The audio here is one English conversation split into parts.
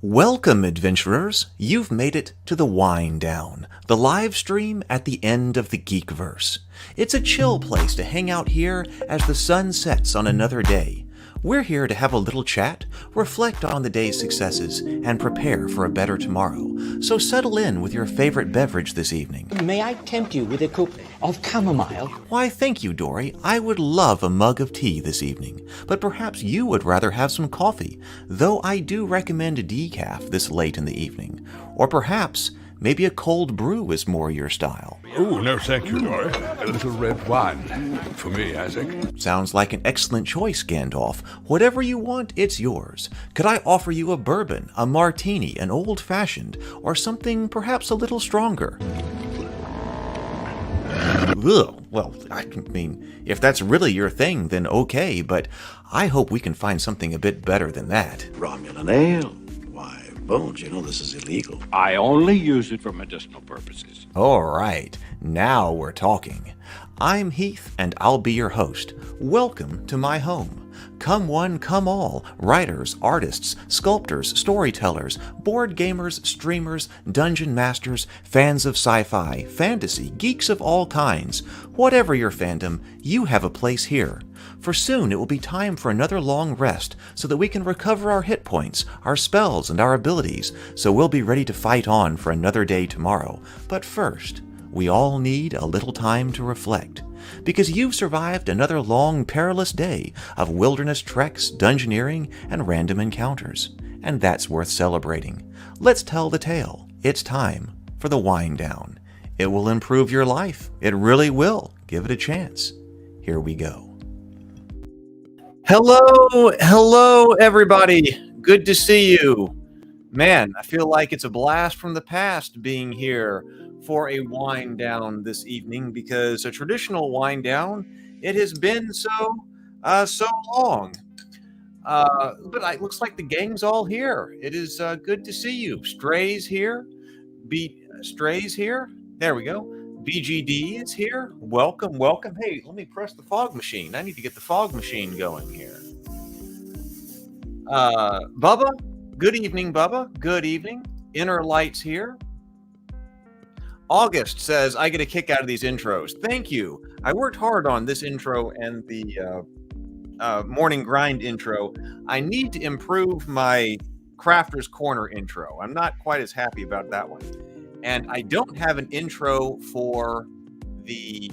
Welcome, adventurers! You've made it to the Wind Down, the live stream at the end of the Geekverse. It's a chill place to hang out here as the sun sets on another day. We're here to have a little chat, reflect on the day's successes, and prepare for a better tomorrow. So settle in with your favorite beverage this evening. May I tempt you with a cup of chamomile? Why, thank you, Dory. I would love a mug of tea this evening, but perhaps you would rather have some coffee, though I do recommend a decaf this late in the evening. Or perhaps maybe a cold brew is more your style. Oh, no thank you, Dory. A little red wine. For me, I think. Sounds like an excellent choice, Gandalf. Whatever you want, it's yours. Could I offer you a bourbon, a martini, an old-fashioned, or something perhaps a little stronger? Ugh. Well, I mean, if that's really your thing, then okay, but I hope we can find something a bit better than that. Romulan ale? Why, Bones, you know this is illegal. I only use it for medicinal purposes. All right, now we're talking. I'm Heath, and I'll be your host. Welcome to my home. Come one, come all, writers, artists, sculptors, storytellers, board gamers, streamers, dungeon masters, fans of sci-fi, fantasy, geeks of all kinds. Whatever your fandom, you have a place here. For soon it will be time for another long rest so that we can recover our hit points, our spells, and our abilities, so we'll be ready to fight on for another day tomorrow. But first, we all need a little time to reflect. Because you've survived another long, perilous day of wilderness treks, dungeoneering, and random encounters. And that's worth celebrating. Let's tell the tale. It's time for the Wind Down. It will improve your life. It really will. Give it a chance. Here we go. Hello, everybody. Good to see you. Man, I feel like it's a blast from the past being here for a wind down this evening, because a traditional wind down, it has been so long. But it looks like the gang's all here. It is good to see you. Stray's here. Stray's here. There we go. BGD is here. Welcome. Hey, let me press the fog machine. I need to get the fog machine going here. Bubba. Good evening, Bubba. Good evening. Inner Light's here. August says, I get a kick out of these intros. Thank you. I worked hard on this intro and the morning grind intro. I need to improve my Crafter's Corner intro. I'm not quite as happy about that one. And I don't have an intro for the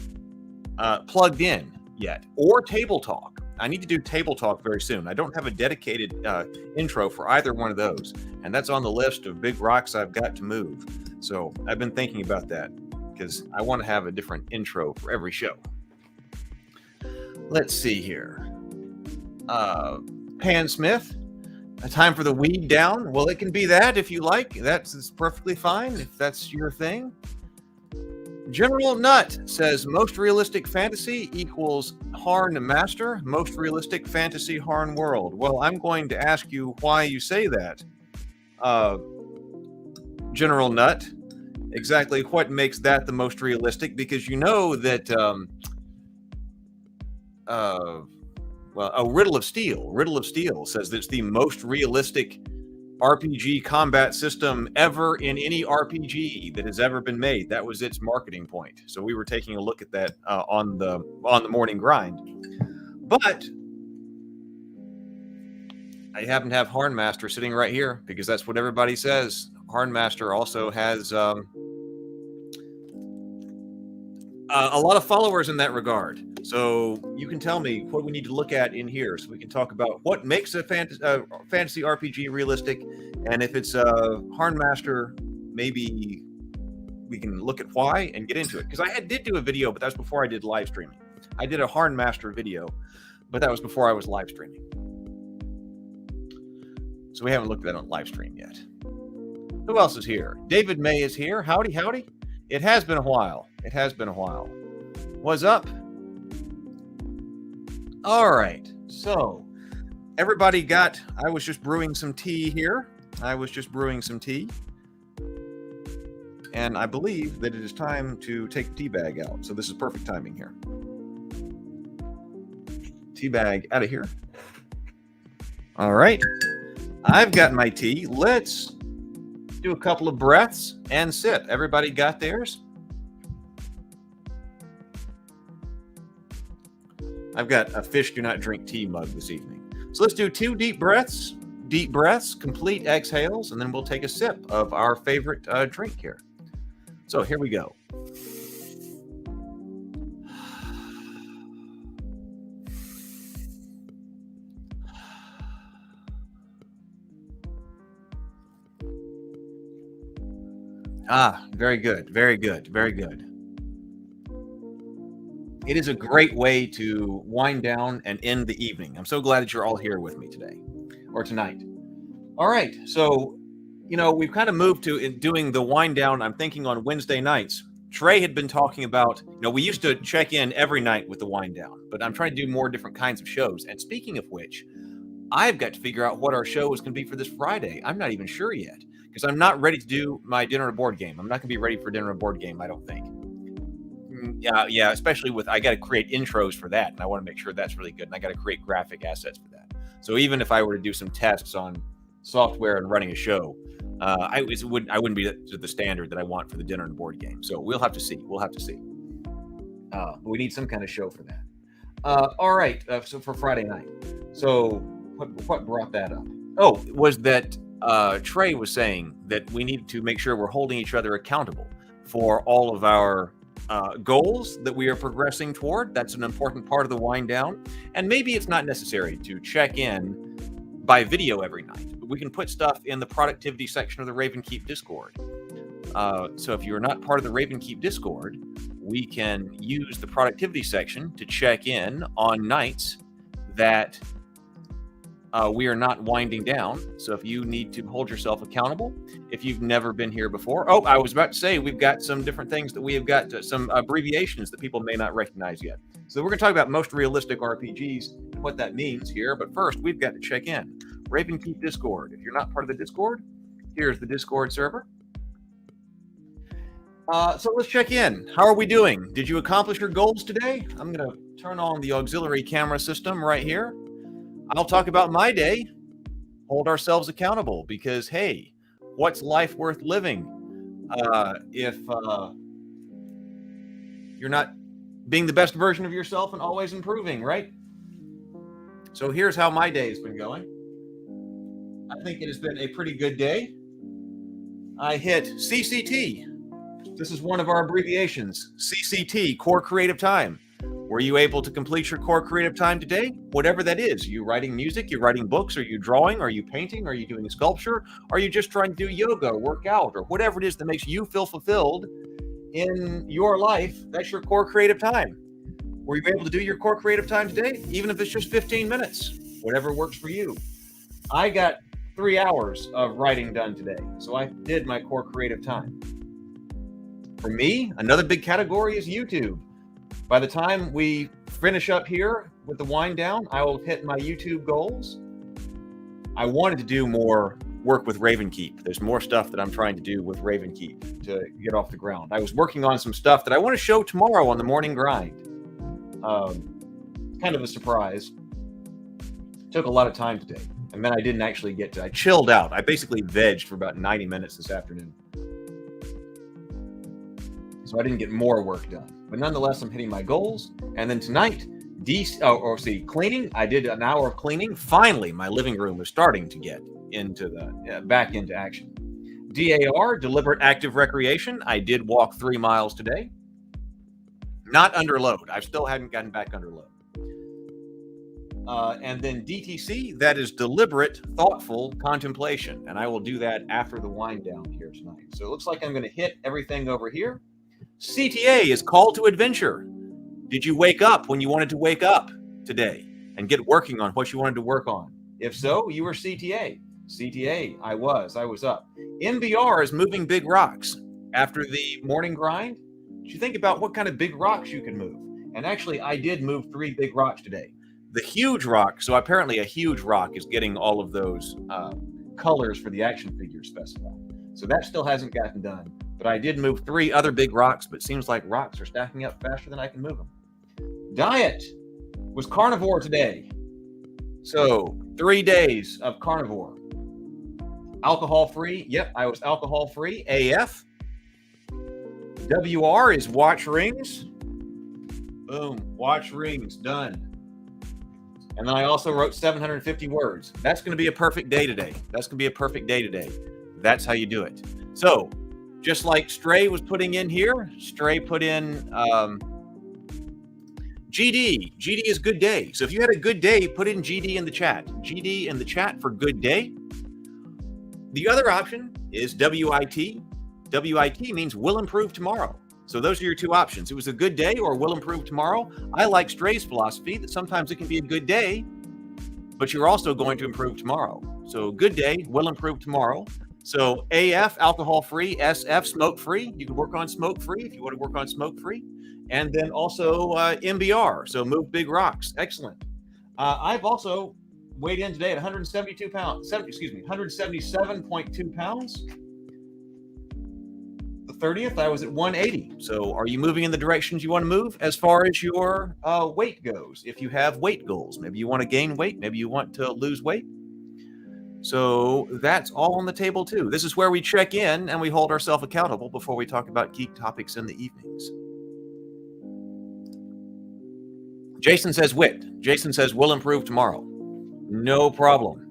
plugged in yet, or Table Talk. I need to do Table Talk very soon. I don't have a dedicated intro for either one of those. And that's on the list of big rocks I've got to move. So I've been thinking about that because I want to have a different intro for every show. Let's see here. Pan Smith, a time for the weed down. Well, it can be that if you like. That's perfectly fine if that's your thing. General Nut says most realistic fantasy equals HarnMaster, most realistic fantasy Harn world. Well, I'm going to ask you why you say that. General Nut, exactly what makes that the most realistic? Because you know that Riddle of Steel says that it's the most realistic RPG combat system ever in any RPG that has ever been made. That was its marketing point. So we were taking a look at that on the morning grind. But I happen to have HarnMaster sitting right here because that's what everybody says. HarnMaster also has a lot of followers in that regard. So you can tell me what we need to look at in here so we can talk about what makes a fantasy RPG realistic. And if it's HarnMaster, maybe we can look at why and get into it. Because I did do a video, but that was before I did live streaming. I did a HarnMaster video, but that was before I was live streaming. So we haven't looked at that on live stream yet. Who else is here? David May is here. Howdy. It has been a while. What's up? All right. So everybody I was just brewing some tea here. And I believe that it is time to take the tea bag out. So this is perfect timing here. Tea bag out of here. All right. I've got my tea. Let's do a couple of breaths and sip. Everybody got theirs? I've got a fish do not drink tea mug this evening. So let's do 2 deep breaths, complete exhales, and then we'll take a sip of our favorite drink here. So here we go. Very good, very good, very good. It is a great way to wind down and end the evening. I'm so glad that you're all here with me today or tonight. All right, so, we've kind of moved to doing the wind down, I'm thinking, on Wednesday nights. Trey had been talking about, we used to check in every night with the wind down, but I'm trying to do more different kinds of shows. And speaking of which, I've got to figure out what our show is going to be for this Friday. I'm not even sure yet because I'm not ready to do my dinner and board game. I'm not going to be ready for dinner and board game, I don't think. Yeah, especially I got to create intros for that, and I want to make sure that's really good, and I got to create graphic assets for that. So even if I were to do some tests on software and running a show, I wouldn't be to the standard that I want for the dinner and board game. So we'll have to see. But we need some kind of show for that. All right. So for Friday night. So what brought that up? Oh, was that Trey was saying that we need to make sure we're holding each other accountable for all of our goals that we are progressing toward. That's an important part of the wind down. And maybe it's not necessary to check in by video every night, but we can put stuff in the productivity section of the Raven Keep Discord. So if you're not part of the Raven Keep Discord, we can use the productivity section to check in on nights that we are not winding down. So if you need to hold yourself accountable, if you've never been here before. Oh, I was about to say, we've got some different things that we have got, some abbreviations that people may not recognize yet. So we're going to talk about most realistic RPGs and what that means here. But first, we've got to check in. Raven Keep Discord. If you're not part of the Discord, here's the Discord server. So let's check in. How are we doing? Did you accomplish your goals today? I'm going to turn on the auxiliary camera system right here. I'll talk about my day. Hold ourselves accountable because, hey, what's life worth living if you're not being the best version of yourself and always improving, right? So here's how my day has been going. I think it has been a pretty good day. I hit CCT. This is one of our abbreviations, CCT, Core Creative Time. Were you able to complete your core creative time today? Whatever that is. Are you writing music? You're writing books? Are you drawing? Are you painting? Are you doing sculpture? Are you just trying to do yoga, work out, or whatever it is that makes you feel fulfilled in your life? That's your core creative time. Were you able to do your core creative time today? Even if it's just 15 minutes, whatever works for you. I got 3 hours of writing done today, so I did my core creative time. For me, another big category is YouTube. By the time we finish up here with the wind down, I will hit my YouTube goals. I wanted to do more work with Raven Keep. There's more stuff that I'm trying to do with Raven Keep to get off the ground. I was working on some stuff that I want to show tomorrow on the morning grind. Kind of a surprise. Took a lot of time today. And then I didn't actually get to, I chilled out. I basically vegged for about 90 minutes this afternoon. So I didn't get more work done. But nonetheless, I'm hitting my goals. And then tonight, cleaning. I did an hour of cleaning. Finally, my living room is starting to get into the back into action. DAR, deliberate active recreation. I did walk 3 miles today. Not under load. I still haven't gotten back under load. And then DTC, that is deliberate, thoughtful contemplation. And I will do that after the wind down here tonight. So it looks like I'm going to hit everything over here. CTA is call to adventure. Did you wake up when you wanted to wake up today and get working on what you wanted to work on? If so, you were CTA. CTA, I was up. MBR is moving big rocks. After the morning grind, you think about what kind of big rocks you can move. And actually, I did move 3 big rocks today. The huge rock, so apparently a huge rock is getting all of those colors for the action figures specified. So that still hasn't gotten done. But I did move 3 other big rocks, but it seems like rocks are stacking up faster than I can move them. Diet was carnivore today. So 3 days of carnivore. Alcohol-free. Yep, I was alcohol-free. AF. WR is watch rings. Boom. Watch rings. Done. And then I also wrote 750 words. That's going to be a perfect day today. That's going to be a perfect day today. That's how you do it. So, just like Stray was putting in here, Stray put in GD. GD is good day. So if you had a good day, put in GD in the chat. GD in the chat for good day. The other option is WIT. WIT means will improve tomorrow. So those are your two options. It was a good day or will improve tomorrow. I like Stray's philosophy that sometimes it can be a good day, but you're also going to improve tomorrow. So good day, will improve tomorrow. So AF, alcohol-free, SF, smoke-free. You can work on smoke-free if you want to work on smoke-free. And then also MBR, so move big rocks. Excellent. I've also weighed in today at 172 pounds, 177.2 pounds. The 30th, I was at 180. So are you moving in the directions you want to move as far as your weight goes? If you have weight goals, maybe you want to gain weight, maybe you want to lose weight. So that's all on the table too. This is where we check in and we hold ourselves accountable before we talk about geek topics in the evenings. Jason says wit. Jason says will improve tomorrow. No problem.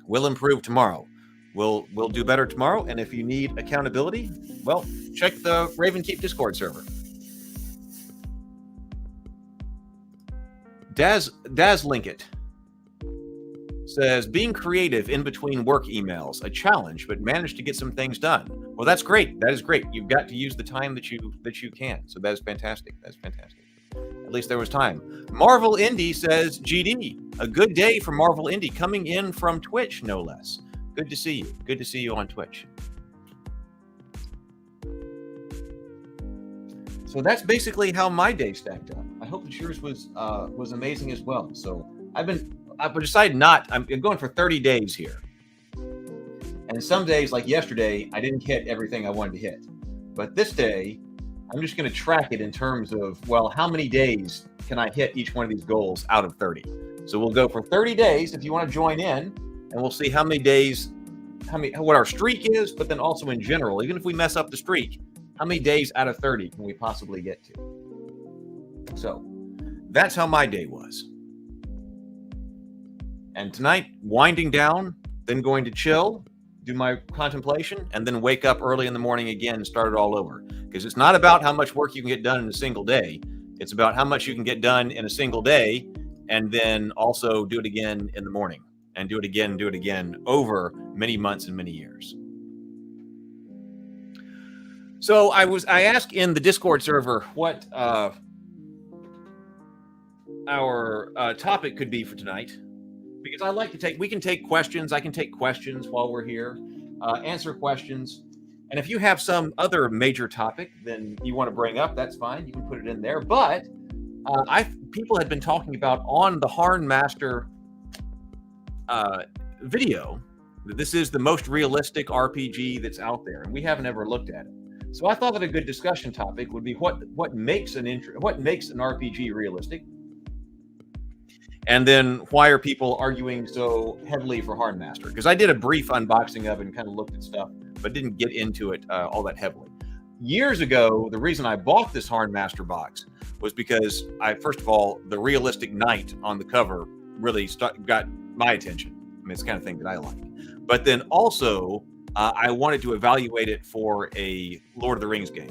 Will improve tomorrow. We'll do better tomorrow. And if you need accountability, well, check the Raven Keep Discord server. Daz Linkett says, being creative in between work emails, a challenge, but managed to get some things done. Well, that's great. That is great. You've got to use the time that you can. So that is fantastic. That's fantastic. At least there was time. Marvel Indy says, GD, a good day for Marvel Indy, coming in from Twitch, no less. Good to see you. Good to see you on Twitch. So that's basically how my day stacked up. I hope that yours was amazing as well. So I've decided I'm going for 30 days here. And some days, like yesterday, I didn't hit everything I wanted to hit. But this day, I'm just going to track it in terms of, well, how many days can I hit each one of these goals out of 30? So we'll go for 30 days if you want to join in, and we'll see how many days, what our streak is, but then also in general, even if we mess up the streak, how many days out of 30 can we possibly get to? So that's how my day was. And tonight, winding down, then going to chill, do my contemplation, and then wake up early in the morning again and start it all over. Because it's not about how much work you can get done in a single day. It's about how much you can get done in a single day, and then also do it again in the morning, and do it again over many months and many years. So I asked in the Discord server what our topic could be for tonight, because I like to we can take questions. I can take questions while we're here, answer questions. And if you have some other major topic then you want to bring up, that's fine. You can put it in there. But people had been talking about on the HarnMaster video that this is the most realistic RPG that's out there, and we haven't ever looked at it. So I thought that a good discussion topic would be what makes an RPG realistic, and then why are people arguing so heavily for HarnMaster? Because I did a brief unboxing of it and kind of looked at stuff, but didn't get into it all that heavily. Years ago, the reason I bought this HarnMaster box was because first of all, the realistic knight on the cover really got my attention. I mean, it's the kind of thing that I like. But then also, I wanted to evaluate it for a Lord of the Rings game.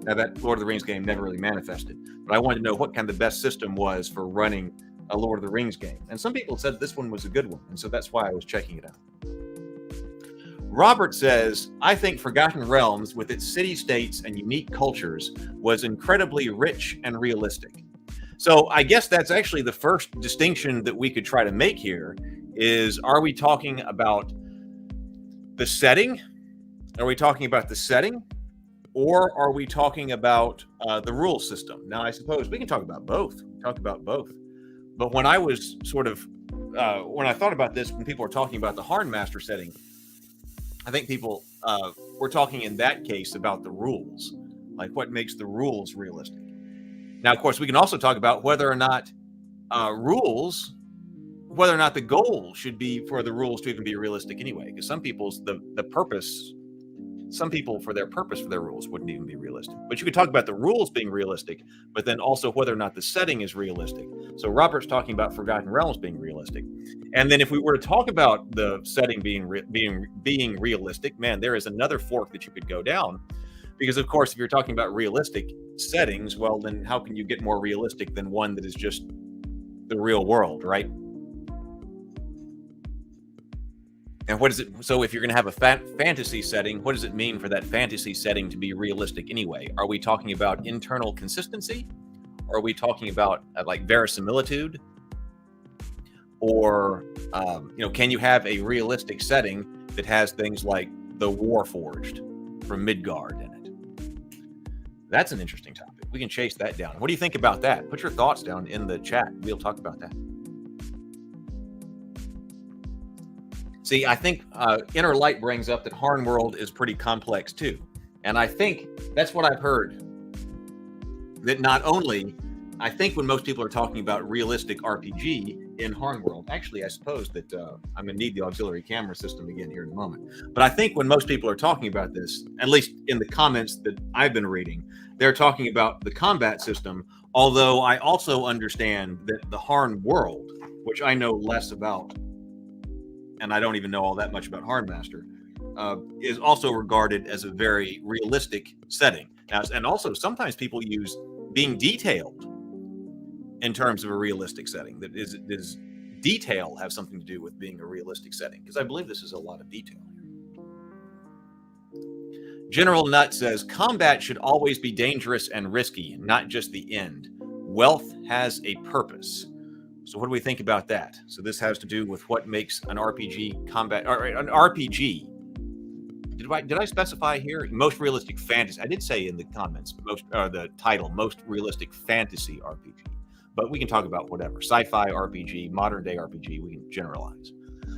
Now, that Lord of the Rings game never really manifested, but I wanted to know what kind of the best system was for running a Lord of the Rings game. And some people said this one was a good one, and so that's why I was checking it out. Robert says, I think Forgotten Realms, with its city-states and unique cultures, was incredibly rich and realistic. So I guess that's actually the first distinction that we could try to make here is, are we talking about the setting? Are we talking about the setting? Or are we talking about the rule system? Now, I suppose we can talk about both. But when I was when I thought about this, when people were talking about the HarnMaster setting, I think people were talking in that case about the rules, like what makes the rules realistic. Now, of course, we can also talk about whether or not rules whether or not the goal should be for the rules to even be realistic anyway, because some people's some people for their purpose for their rules wouldn't even be realistic. But you could talk about the rules being realistic, but then also whether or not the setting is realistic. So Robert's talking about Forgotten Realms being realistic, and then if we were to talk about the setting being realistic, man, there is another fork that you could go down, because of course, if you're talking about realistic settings, well, then how can you get more realistic than one that is just the real world, right? And what is it? So if you're going to have a fantasy setting, what does it mean for that fantasy setting to be realistic anyway? Are we talking about internal consistency? Or are we talking about like verisimilitude? Or, can you have a realistic setting that has things like the Warforged from Midgard in it? That's an interesting topic. We can chase that down. What do you think about that? Put your thoughts down in the chat. We'll talk about that. See, I think Inner Light brings up that Harn World is pretty complex too. And I think that's what I've heard. That not only, I think when most people are talking about realistic RPG in Harn World, actually, I suppose that I'm going to need the auxiliary camera system again here in a moment. But I think when most people are talking about this, at least in the comments that I've been reading, they're talking about the combat system. Although I also understand that the Harn World, which I know less about, and I don't even know all that much about HarnMaster, is also regarded as a very realistic setting. Now, and also sometimes people use being detailed in terms of a realistic setting. That is detail have something to do with being a realistic setting? Because I believe this is a lot of detail here. General Nut says, combat should always be dangerous and risky, not just the end. Wealth has a purpose. So what do we think about that? So this has to do with what makes an RPG combat, or an RPG. Did I specify here? Most realistic fantasy. I did say in the comments, the title, most realistic fantasy RPG. But we can talk about whatever. Sci-fi RPG, modern day RPG, we can generalize.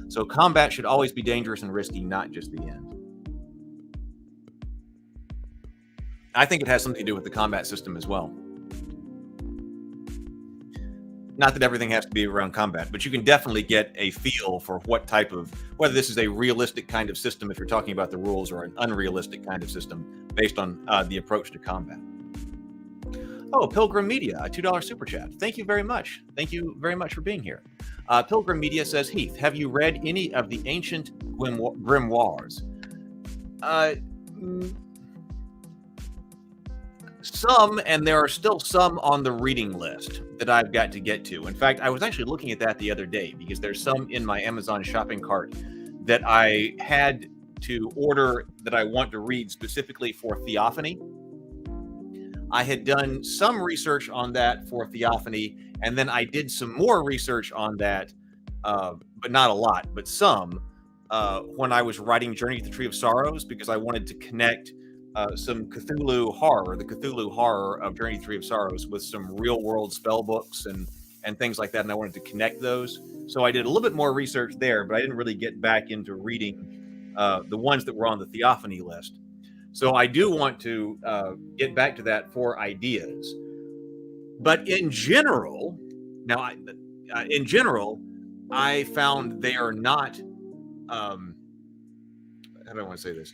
So combat should always be dangerous and risky, not just the end. I think it has something to do with the combat system as well. Not that everything has to be around combat, but you can definitely get a feel for what type of, whether this is a realistic kind of system if you're talking about the rules, or an unrealistic kind of system based on the approach to combat. Oh, Pilgrim Media, a $2 super chat. Thank you very much. Thank you very much for being here. Pilgrim Media says, Heath, have you read any of the ancient grimoires? Some, and there are still some on the reading list that I've got to get to. In fact, I was actually looking at that the other day because there's some in my Amazon shopping cart that I had to order that I want to read specifically for Theophany. I had done some research on that for Theophany, and then I did some more research on that, but not a lot, but some, when I was writing Journey to the Tree of Sorrows, because I wanted to connect some Cthulhu horror, the Cthulhu horror of Journey to the Tree of Sorrows, with some real world spell books and things like that, and I wanted to connect those. So I did a little bit more research there, but I didn't really get back into reading the ones that were on the Theophany list. So I do want to get back to that for ideas. But in general, I found they are not, how do I want to say this?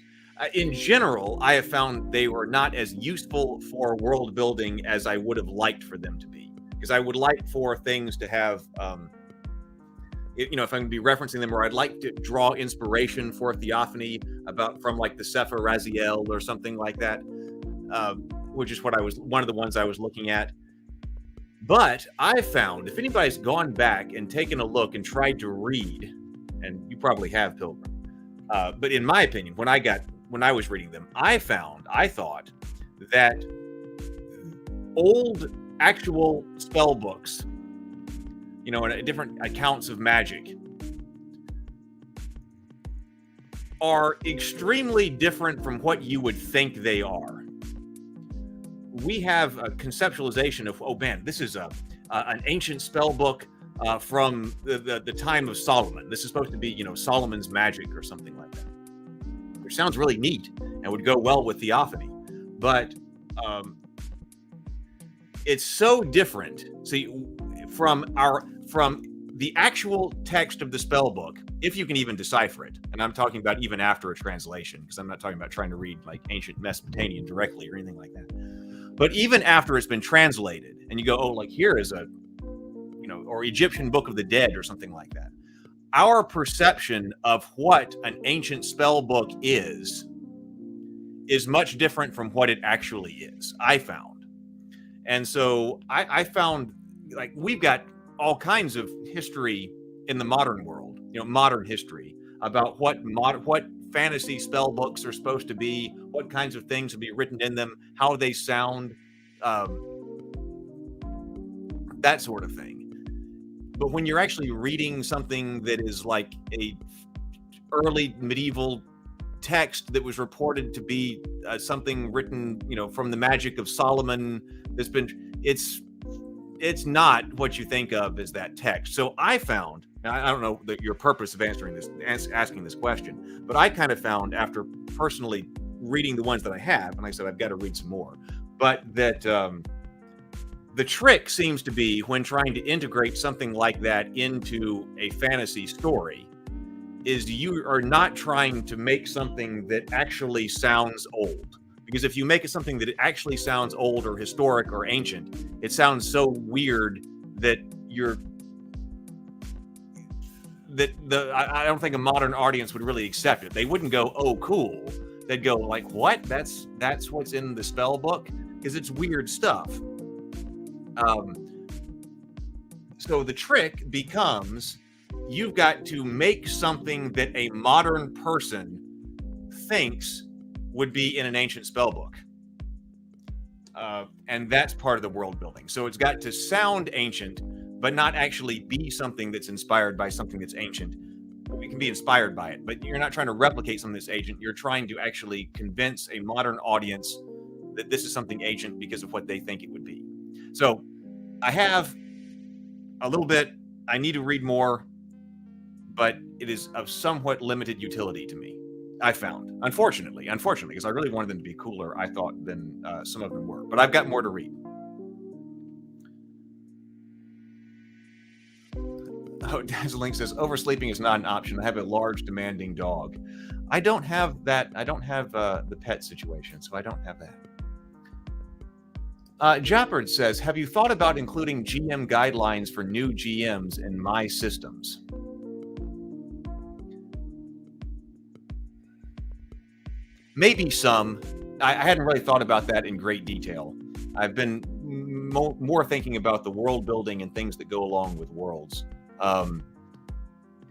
In general, I have found they were not as useful for world building as I would have liked for them to be. Because I would like for things to have, if I'm going to be referencing them, or I'd like to draw inspiration for Theophany from like the Sefer Raziel or something like that, which is one of the ones I was looking at. But I found, if anybody's gone back and taken a look and tried to read, and you probably have, Pilgrim, but in my opinion, when I was reading them, I thought that old actual spell books, and different accounts of magic, are extremely different from what you would think they are. We have a conceptualization of, oh man, this is an ancient spell book from the time of Solomon. This is supposed to be, Solomon's magic or something like that, which sounds really neat and would go well with Theophany. But it's so different. See, from the actual text of the spell book, if you can even decipher it, and I'm talking about even after a translation, because I'm not talking about trying to read like ancient Mesopotamian directly or anything like that. But even after it's been translated, and you go, oh, like here is a, or Egyptian Book of the Dead or something like that. Our perception of what an ancient spell book is much different from what it actually is, I found. And so I found, like, we've got all kinds of history in the modern world, modern history about what fantasy spell books are supposed to be, what kinds of things will be written in them, how they sound, that sort of thing. But when you're actually reading something that is like a early medieval text that was reported to be something written, from the magic of Solomon, it's not what you think of as that text. So I found, and I don't know your purpose of asking this question, but I kind of found, after personally reading the ones that I have, and like I said, I've got to read some more, but that the trick seems to be, when trying to integrate something like that into a fantasy story, is you are not trying to make something that actually sounds old. Because if you make it something that actually sounds old or historic or ancient, it sounds so weird that I don't think a modern audience would really accept it. They wouldn't go, oh, cool. They'd go like, what? That's what's in the spell book? Because it's weird stuff. So the trick becomes, you've got to make something that a modern person thinks would be in an ancient spell book. And that's part of the world building. So it's got to sound ancient, but not actually be something that's inspired by something that's ancient. It can be inspired by it, but you're not trying to replicate something that's ancient. You're trying to actually convince a modern audience that this is something ancient because of what they think it would be. So I have a little bit, I need to read more, but it is of somewhat limited utility to me, I found. Unfortunately, because I really wanted them to be cooler, I thought, than some of them were. But I've got more to read. Oh, Dazzling says, oversleeping is not an option. I have a large, demanding dog. I don't have that. I don't have the pet situation, so I don't have that. Jappard says, have you thought about including GM guidelines for new GMs in my systems? Maybe some. I hadn't really thought about that in great detail. I've been more thinking about the world building and things that go along with worlds.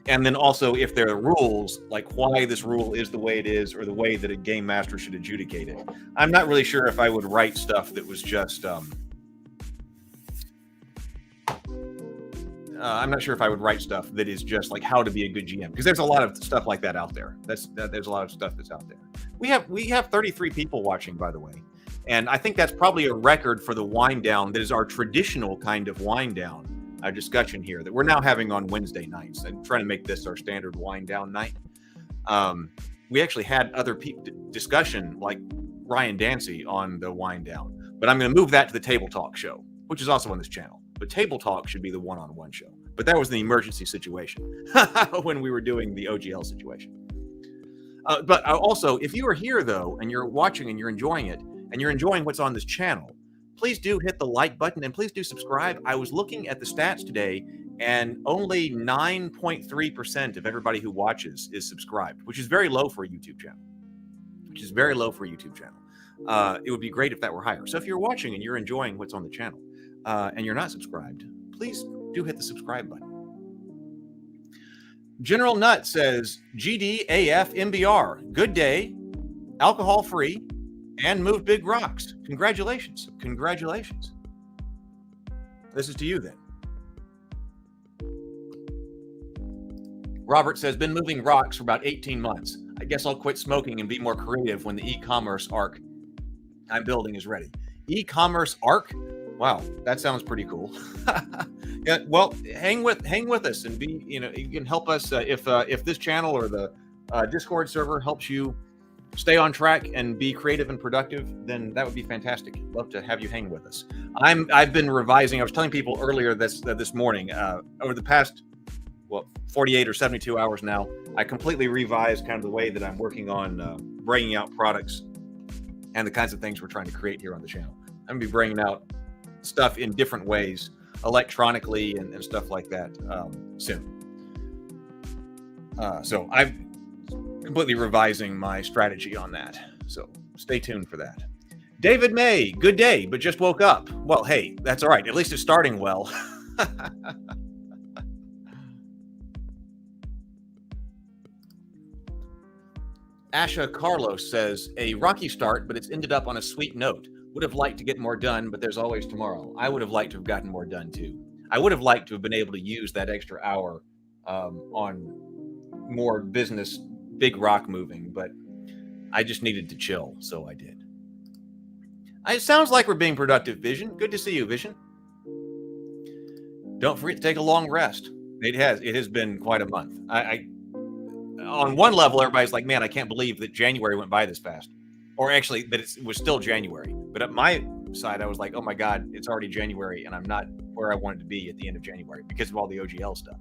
And then also, if there are rules, like why this rule is the way it is, or the way that a game master should adjudicate it. I'm not really sure if I would write stuff that was just, I'm not sure if I would write stuff that is just like how to be a good GM, because there's a lot of stuff like that out there. There's a lot of stuff that's out there. We have 33 people watching, by the way. And I think that's probably a record for the wind down that is our traditional kind of wind down discussion here that we're now having on Wednesday nights, and trying to make this our standard wind down night. We actually had other discussion, like Ryan Dancy, on the wind down, but I'm going to move that to the Table Talk show, which is also on this channel. But Table Talk should be the one-on-one show. But that was the emergency situation when we were doing the OGL situation. But also, if you are here though, and you're watching and you're enjoying it, and you're enjoying what's on this channel, please do hit the like button, and please do subscribe. I was looking at the stats today, and only 9.3% of everybody who watches is subscribed, which is very low for a YouTube channel. It would be great if that were higher. So if you're watching and you're enjoying what's on the channel, and you're not subscribed, please do hit the subscribe button. General Nut says, GD, AF, MBR, good day, alcohol-free, and move big rocks. Congratulations. This is to you then. Robert says, been moving rocks for about 18 months. I guess I'll quit smoking and be more creative when the e-commerce arc I'm building is ready. E-commerce arc? Wow, that sounds pretty cool. Yeah, well, hang with us, and you can help us if this channel or the Discord server helps you stay on track and be creative and productive, then that would be fantastic. Love to have you hang with us. I've been revising. I was telling people earlier this morning, over the past 48 or 72 hours now, I completely revised kind of the way that I'm working on bringing out products and the kinds of things we're trying to create here on the channel. I'm going to be bringing out stuff in different ways, electronically and stuff like that soon. So I'm completely revising my strategy on that. So stay tuned for that. David May, good day, but just woke up. Well, hey, that's all right. At least it's starting well. Asha Carlos says, a rocky start, but it's ended up on a sweet note. Would have liked to get more done, but there's always tomorrow. I would have liked to have gotten more done too. I would have liked to have been able to use that extra hour on more business, big rock moving, but I just needed to chill, so I did. It sounds like we're being productive, Vision. Good to see you, Vision. Don't forget to take a long rest. It has been quite a month. On one level, everybody's like, man, I can't believe that January went by this fast. Or actually, that it was still January. But at my side, I was like, oh my God, it's already January, and I'm not where I wanted to be at the end of January because of all the OGL stuff.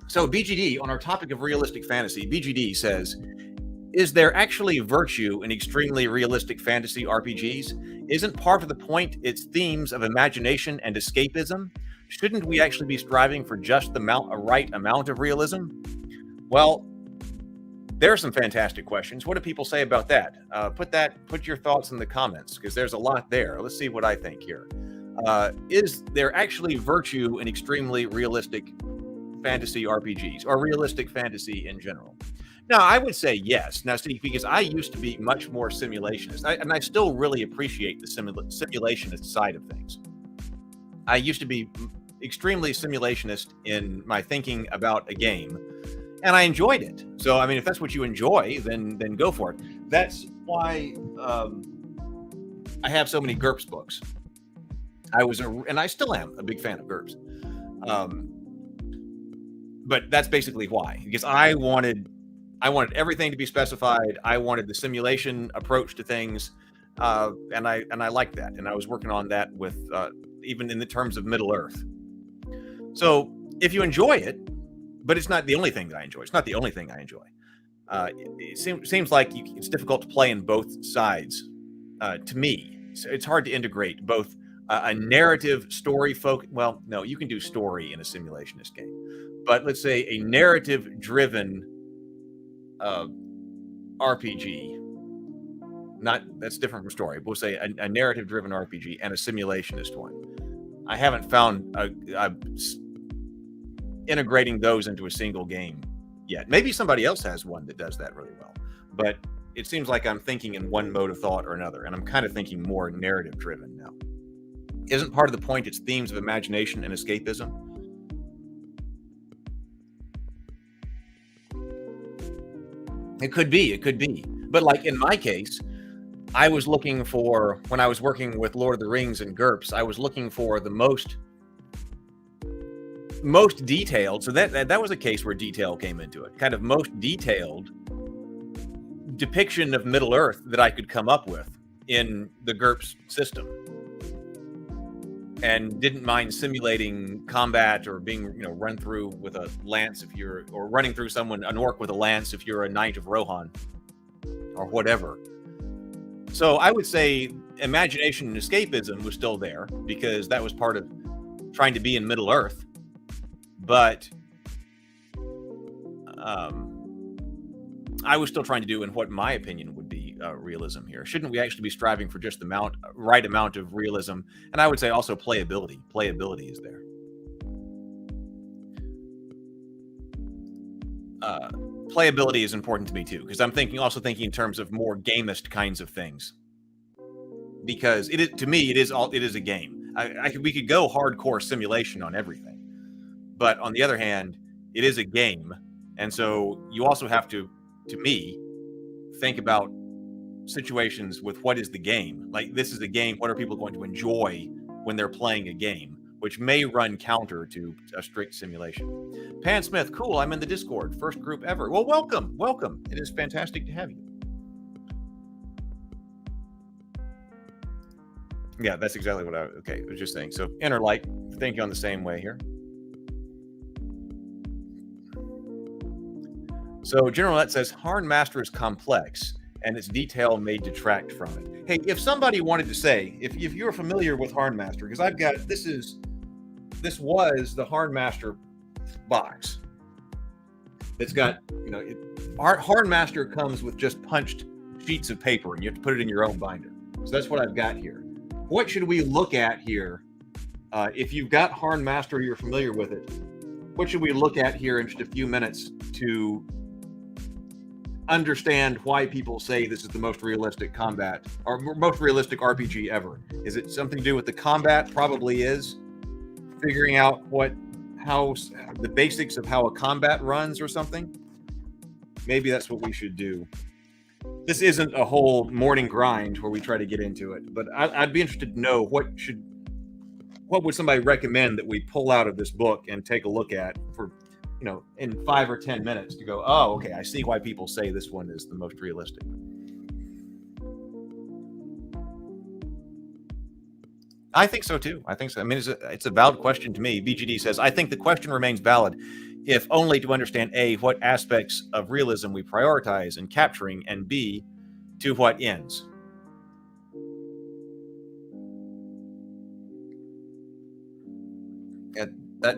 So BGD, on our topic of realistic fantasy, BGD says, is there actually virtue in extremely realistic fantasy RPGs? Isn't part of the point its themes of imagination and escapism? Shouldn't we actually be striving for just the right amount of realism? Well, there are some fantastic questions. What do people say about that? Put your thoughts in the comments, because there's a lot there. Let's see what I think here. Is there actually virtue in extremely realistic fantasy RPGs or realistic fantasy in general? Now, I would say yes. Now, see, because I used to be much more simulationist, and I still really appreciate the simulationist side of things. I used to be extremely simulationist in my thinking about a game, and I enjoyed it. So, I mean, if that's what you enjoy, then go for it. That's why I have so many GURPS books. And I still am a big fan of GURPS. But that's basically why, because I wanted everything to be specified. I wanted the simulation approach to things, and I liked that. And I was working on that with even in the terms of Middle Earth. So if you enjoy it, but it's not the only thing that I enjoy. It's not the only thing I enjoy. It seems like it's difficult to play in both sides. To me, so it's hard to integrate both a narrative story well, no, you can do story in a simulationist game, but let's say a narrative-driven RPG. That's different from story. But we'll say a narrative-driven RPG and a simulationist one. I haven't found integrating those into a single game yet. Maybe somebody else has one that does that really well, but it seems like I'm thinking in one mode of thought or another, and I'm kind of thinking more narrative-driven now. Isn't part of the point its themes of imagination and escapism? It could be. But like in my case, I was looking for, when I was working with Lord of the Rings and GURPS, I was looking for the most detailed. So that was a case where detail came into it. Kind of most detailed depiction of Middle Earth that I could come up with in the GURPS system. And didn't mind simulating combat or being, run through with a lance or running through an orc with a lance if you're a knight of Rohan or whatever. So I would say imagination and escapism was still there because that was part of trying to be in Middle Earth. But I was still trying to do in what my opinion would be realism here. Shouldn't we actually be striving for just the right amount of realism? And I would say also playability. Playability is there. Playability is important to me too, because I'm also thinking in terms of more gamist kinds of things. Because to me, it is a game. We could go hardcore simulation on everything, but on the other hand, it is a game, and so you also have to me, think about situations with what is the game. Like, this is a game. What are people going to enjoy when they're playing a game? Which may run counter to a strict simulation. Pan Smith, cool. I'm in the Discord. First group ever. Well, welcome. It is fantastic to have you. Yeah, that's exactly what I was just saying. So, Inner Light, thinking on the same way here. So General Net says HarnMaster is complex and its detail may detract from it. Hey, if somebody wanted to say, if you're familiar with HarnMaster, because I've got, this was the HarnMaster box. It's got, HarnMaster comes with just punched sheets of paper and you have to put it in your own binder. So that's what I've got here. What should we look at here? If you've got HarnMaster, you're familiar with it. What should we look at here in just a few minutes to understand why people say this is the most realistic combat or most realistic RPG ever? Is it something to do with the combat? Probably is. Figuring out how the basics of how a combat runs or something. Maybe that's what we should do. This isn't a whole morning grind where we try to get into it, but I'd be interested to know what would somebody recommend that we pull out of this book and take a look at for, in 5 or 10 minutes to go, oh, okay, I see why people say this one is the most realistic. I think so too. I think so. I mean, it's a valid question to me. BGD says, I think the question remains valid, if only to understand A, what aspects of realism we prioritize in capturing, and B, to what ends. That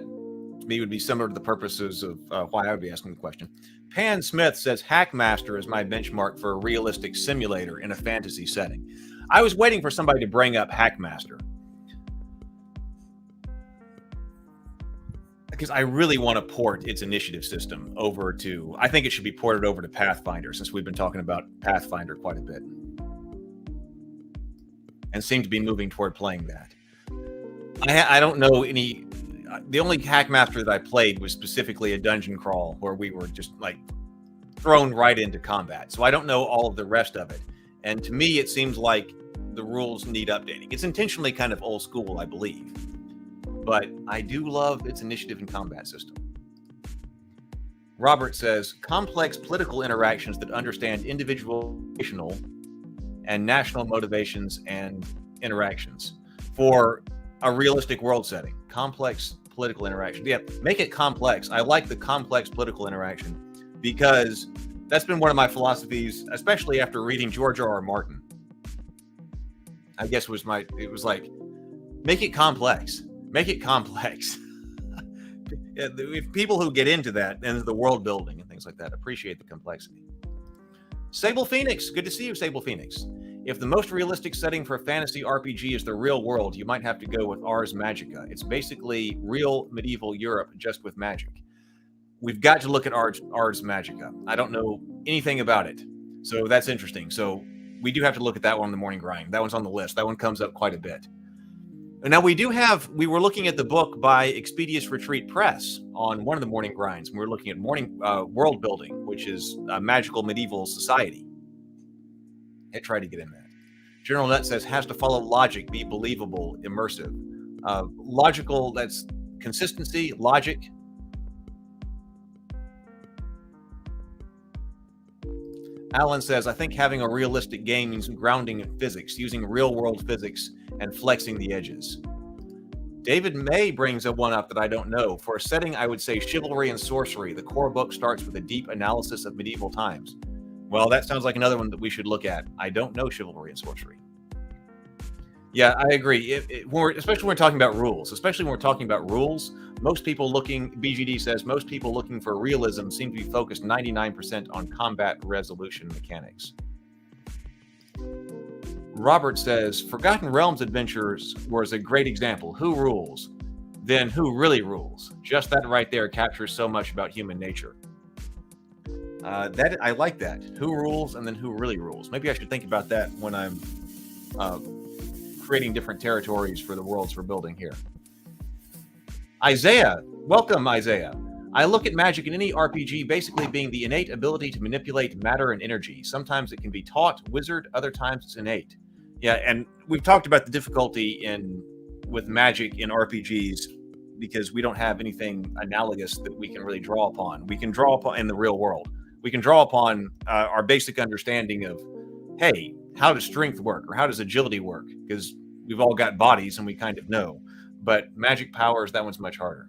to me would be similar to the purposes of why I would be asking the question. Pan Smith says, HarnMaster is my benchmark for a realistic simulator in a fantasy setting. I was waiting for somebody to bring up HarnMaster, because I really want to port its initiative system over to, I think it should be ported over to Pathfinder, since we've been talking about Pathfinder quite a bit and seem to be moving toward playing that. I don't know any, the only HarnMaster that I played was specifically a dungeon crawl where we were just like thrown right into combat. So I don't know all of the rest of it. And to me, it seems like the rules need updating. It's intentionally kind of old school, I believe. But I do love its initiative and combat system. Robert says, complex political interactions that understand individual and national motivations and interactions for a realistic world setting. Complex political interaction. Yeah, make it complex. I like the complex political interaction because that's been one of my philosophies, especially after reading George R.R. Martin. I guess it was like, make it complex. Make it complex. If people who get into that and the world building and things like that appreciate the complexity. Sable Phoenix, good to see you, Sable Phoenix. If the most realistic setting for a fantasy RPG is the real world, you might have to go with Ars Magica. It's basically real medieval Europe, just with magic. We've got to look at Ars Magica. I don't know anything about it, so that's interesting. So we do have to look at that one on the morning grind. That one's on the list. That one comes up quite a bit. Now we were looking at the book by Expedious Retreat Press on one of the morning grinds. We were looking at morning world building, which is a magical medieval society. I tried to get in that. General Nut says, has to follow logic, be believable, immersive. Logical, that's consistency, logic. Alan says, I think having a realistic game means grounding in physics, using real world physics and flexing the edges. David May brings one up that I don't know. For a setting, I would say chivalry and sorcery. The core book starts with a deep analysis of medieval times. Well, that sounds like another one that we should look at. I don't know chivalry and sorcery. Yeah, I agree. Especially when we're talking about rules. Most people BGD says, most people looking for realism seem to be focused 99% on combat resolution mechanics. Robert says, Forgotten Realms Adventures was a great example. Who rules? Then who really rules? Just that right there captures so much about human nature. I like that. Who rules and then who really rules? Maybe I should think about that when I'm creating different territories for the worlds we're building here. Isaiah, welcome, Isaiah. I look at magic in any RPG basically being the innate ability to manipulate matter and energy. Sometimes it can be taught, wizard, other times it's innate. Yeah, and we've talked about the difficulty with magic in RPGs because we don't have anything analogous that we can really draw upon. We can draw upon in the real world. We can draw upon our basic understanding of, hey, how does strength work or how does agility work? Because we've all got bodies and we kind of know. But magic powers, that one's much harder.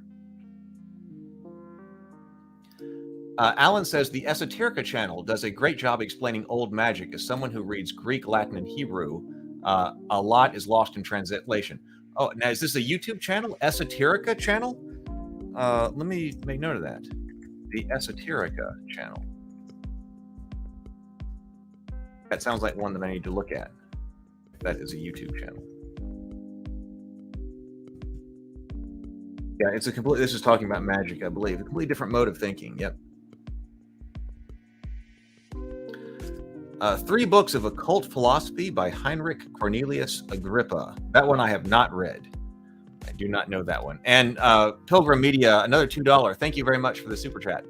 Alan says the Esoterica channel does a great job explaining old magic. As someone who reads Greek, Latin, and Hebrew, a lot is lost in translation. Oh, now is this a YouTube channel? Esoterica channel? Let me make note of that. The Esoterica channel. That sounds like one that I need to look at. That is a YouTube channel. Yeah, it's a complete. This is talking about magic, I believe. A completely different mode of thinking. Yep. 3 books of occult philosophy by Heinrich Cornelius Agrippa. That one I have not read. I do not know that one. And Pilgrim Media, another $2. Thank you very much for the super chat.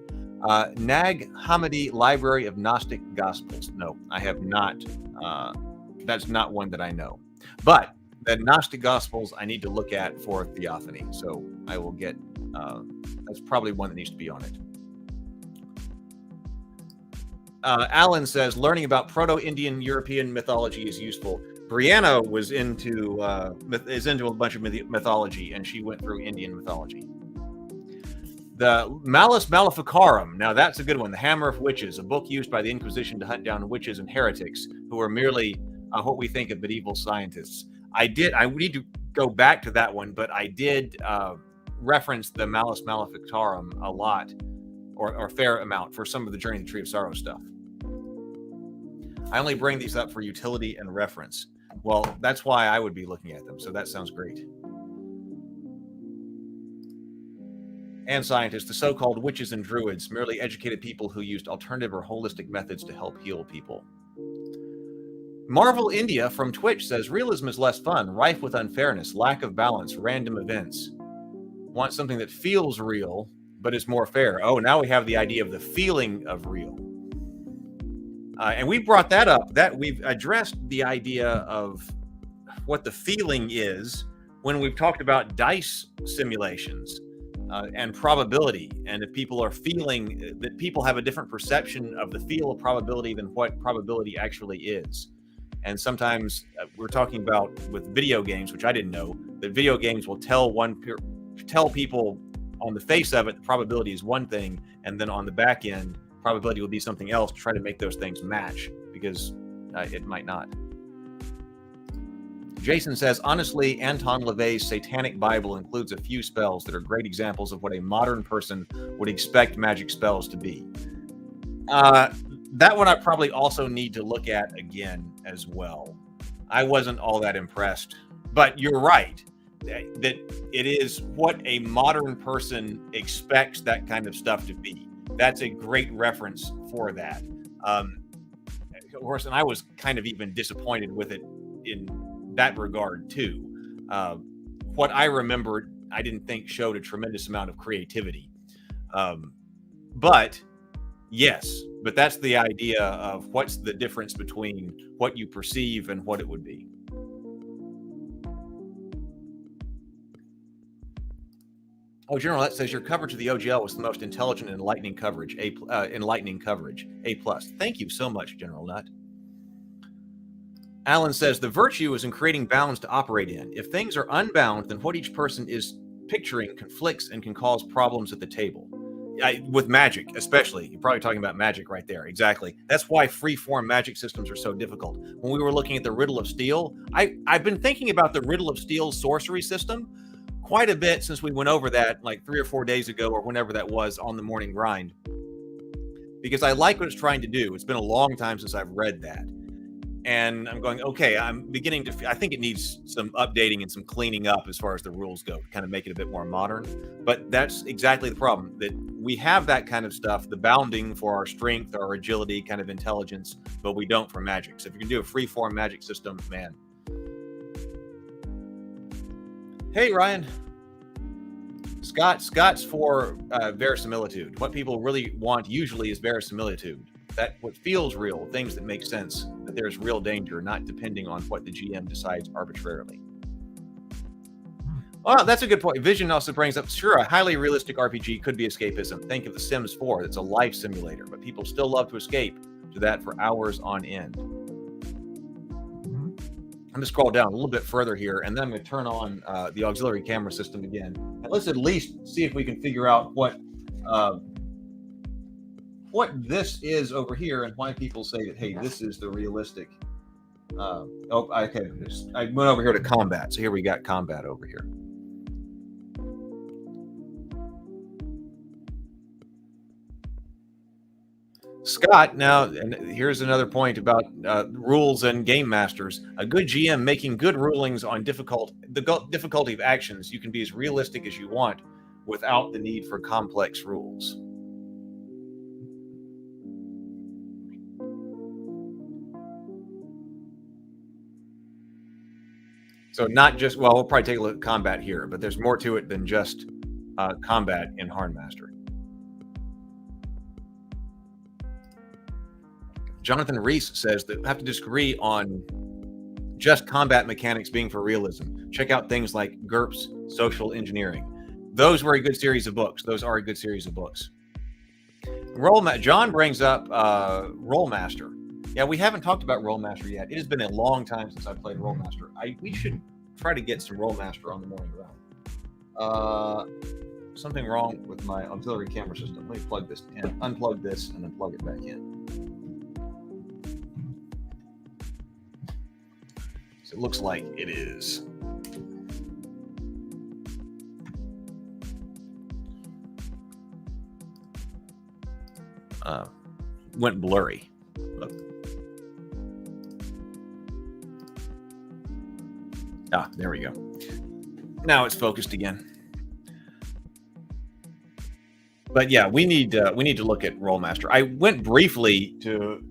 Nag Hammadi Library of Gnostic Gospels. No, I have not. That's not one that I know. But the Gnostic Gospels I need to look at for Theophany. So I will get, that's probably one that needs to be on it. Alan says, learning about Proto-Indian European mythology is useful. Brianna was is into a bunch of mythology, and she went through Indian mythology. The Malus Maleficarum. Now, that's a good one. The Hammer of Witches, a book used by the Inquisition to hunt down witches and heretics who are merely what we think of medieval scientists. I need to go back to that one, but I did reference the Malus Maleficarum a lot, or a fair amount, for some of the Journey to the Tree of Sorrow stuff. I only bring these up for utility and reference. Well, that's why I would be looking at them, so that sounds great. And scientists, the so-called witches and druids, merely educated people who used alternative or holistic methods to help heal people. Marvel India from Twitch says, realism is less fun, rife with unfairness, lack of balance, random events. Want something that feels real, but is more fair. Oh, now we have the idea of the feeling of real. And we brought that up, that we've addressed the idea of what the feeling is when we've talked about dice simulations and probability. And if people are feeling that people have a different perception of the feel of probability than what probability actually is. And sometimes we're talking about with video games, which I didn't know, that video games will tell people on the face of it, the probability is one thing, and then on the back end, probability will be something else to try to make those things match, because it might not. Jason says, honestly, Anton LaVey's Satanic Bible includes a few spells that are great examples of what a modern person would expect magic spells to be. That one I probably also need to look at again as well. I wasn't all that impressed, but you're right. That it is what a modern person expects that kind of stuff to be. That's a great reference for that. Of course, and I was kind of even disappointed with it in that regard too. What I remembered, I didn't think showed a tremendous amount of creativity. But yes, but that's the idea of what's the difference between what you perceive and what it would be. Oh, General, that says your coverage of the OGL was the most intelligent and enlightening coverage. Enlightening coverage. A+. Thank you so much, General Nut. Alan says the virtue is in creating bounds to operate in. If things are unbound, then what each person is picturing conflicts and can cause problems at the table. With magic, especially. You're probably talking about magic right there. Exactly. That's why free-form magic systems are so difficult. When we were looking at the Riddle of Steel, I've been thinking about the Riddle of Steel sorcery system quite a bit since we went over that like 3 or 4 days ago or whenever that was on the morning grind, because I like what it's trying to do. It's been a long time since I've read that, and I'm going, okay, I'm beginning to I think it needs some updating and some cleaning up as far as the rules go, to kind of make it a bit more modern. But that's exactly the problem, that we have that kind of stuff, the bounding for our strength, our agility, kind of intelligence, but we don't for magic. So if you can do a free form magic system, man. Hey, Ryan. Scott's for verisimilitude. What people really want usually is verisimilitude. That what feels real, things that make sense, that there's real danger, not depending on what the GM decides arbitrarily. Well, that's a good point. Vision also brings up, sure, a highly realistic RPG could be escapism. Think of The Sims 4. It's a life simulator, but people still love to escape to that for hours on end. I'm going to scroll down a little bit further here, and then I'm going to turn on the auxiliary camera system again. And let's at least see if we can figure out what what this is over here and why people say that, hey, this is the realistic. I went over here to combat. So here we got combat over here. Scott, now, and here's another point about rules and game masters. A good GM making good rulings on the difficulty of actions. You can be as realistic as you want without the need for complex rules. So not just, well, we'll probably take a look at combat here, but there's more to it than just combat in HarnMaster. Jonathan Reese says that we have to disagree on just combat mechanics being for realism. Check out things like GURPS, Social Engineering. Those were a good series of books. Those are a good series of books. John brings up Rolemaster. Yeah, we haven't talked about Rolemaster yet. It has been a long time since I played Rolemaster. We should try to get some Rolemaster on the morning round. Something wrong with my auxiliary camera system. Let me plug this in, unplug this, and then plug it back in. So it looks like it is. Went blurry. Look. There we go. Now it's focused again. But yeah, we need to look at Rolemaster. I went briefly to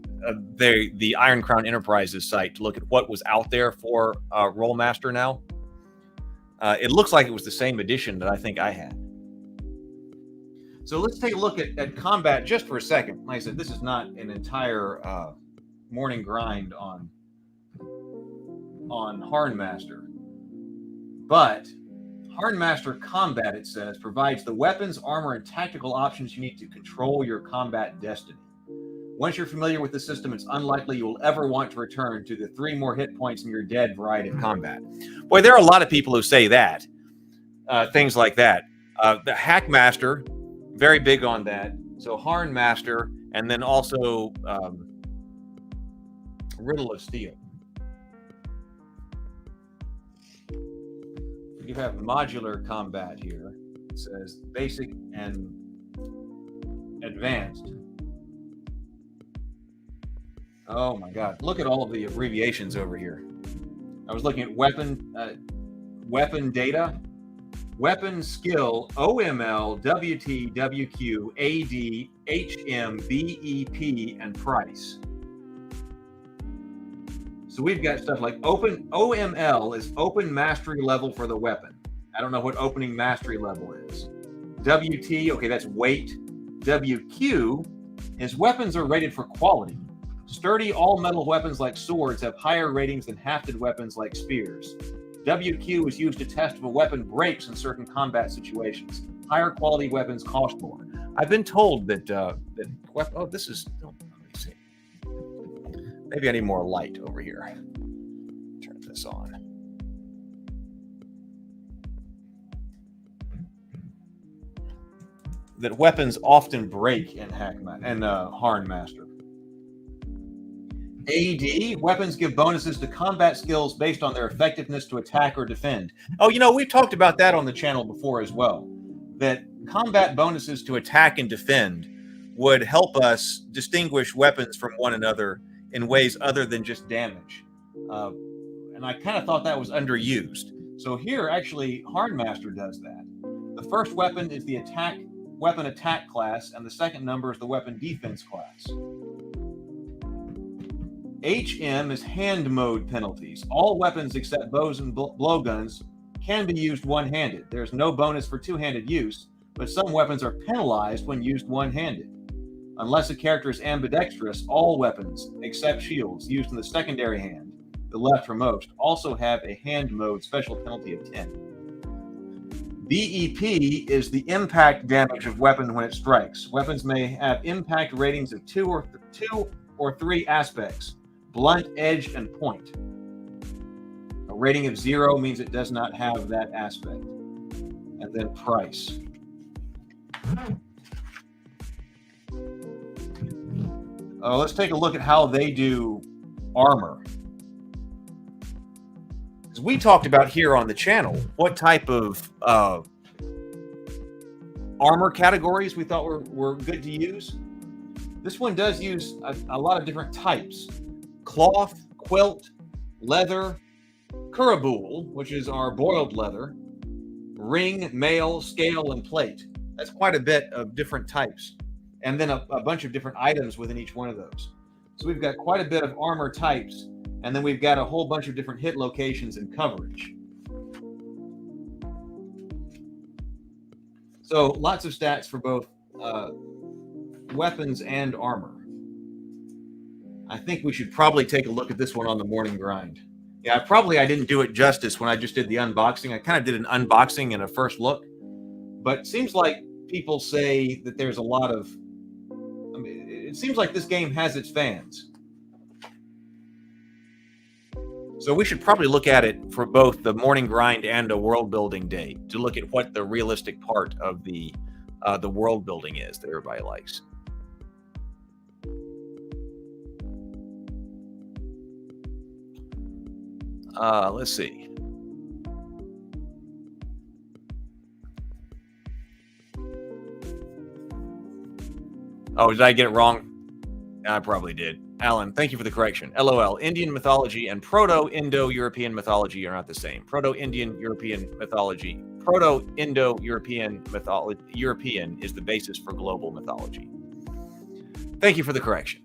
the Iron Crown Enterprises site to look at what was out there for Rolemaster now. It looks like it was the same edition that I think I had. So let's take a look at combat just for a second. Like I said, this is not an entire morning grind on HarnMaster. But HarnMaster Combat, it says, provides the weapons, armor, and tactical options you need to control your combat destiny. Once you're familiar with the system, it's unlikely you will ever want to return to the 3 more hit points in your dead variety of combat. Boy, there are a lot of people who say that. Things like that. The Hackmaster, very big on that. So HarnMaster, and then also Riddle of Steel. You have modular combat here. It says basic and advanced. Oh my God. Look at all of the abbreviations over here. I was looking at weapon data, weapon skill, OML, WT, WQ, AD, HM, BEP, and price. So we've got stuff like OML is open mastery level for the weapon. I don't know what opening mastery level is. WT, okay, that's weight. WQ is weapons are rated for quality. Sturdy all-metal weapons like swords have higher ratings than hafted weapons like spears. WQ is used to test if a weapon breaks in certain combat situations. Higher quality weapons cost more. I've been told that this is. Let me see. Maybe I need more light over here. Turn this on. That weapons often break in HarnMaster. AD, weapons give bonuses to combat skills based on their effectiveness to attack or defend. Oh, we've talked about that on the channel before as well. That combat bonuses to attack and defend would help us distinguish weapons from one another in ways other than just damage. And I kind of thought that was underused. So here, actually, HarnMaster does that. The first weapon is the weapon attack class, and the second number is the weapon defense class. HM is hand mode penalties. All weapons except bows and blowguns can be used one-handed. There's no bonus for two-handed use, but some weapons are penalized when used one-handed. Unless a character is ambidextrous, all weapons, except shields, used in the secondary hand, the left for most, also have a hand mode special penalty of 10. BEP is the impact damage of weapon when it strikes. Weapons may have impact ratings of 2 or 3 aspects: blunt, edge, and point. A rating of 0 means it does not have that aspect. And then price. Let's take a look at how they do armor. As we talked about here on the channel, what type of armor categories we thought were good to use. This one does use a lot of different types. Cloth, quilt, leather, curabule, which is our boiled leather, ring, mail, scale, and plate. That's quite a bit of different types. And then a bunch of different items within each one of those. So we've got quite a bit of armor types, and then we've got a whole bunch of different hit locations and coverage. So lots of stats for both weapons and armor. I think we should probably take a look at this one on the morning grind. Yeah, I didn't do it justice when I just did the unboxing. I kind of did an unboxing and a first look, but it seems like people say that there's a lot of, it seems like this game has its fans. So we should probably look at it for both the morning grind and a world building day to look at what the realistic part of the world building is that everybody likes. Let's see. Oh, did I get it wrong? I probably did. Alan, thank you for the correction. LOL. Indian mythology and Proto-Indo-European mythology are not the same. Proto-Indo-European mythology. European is the basis for global mythology. Thank you for the correction.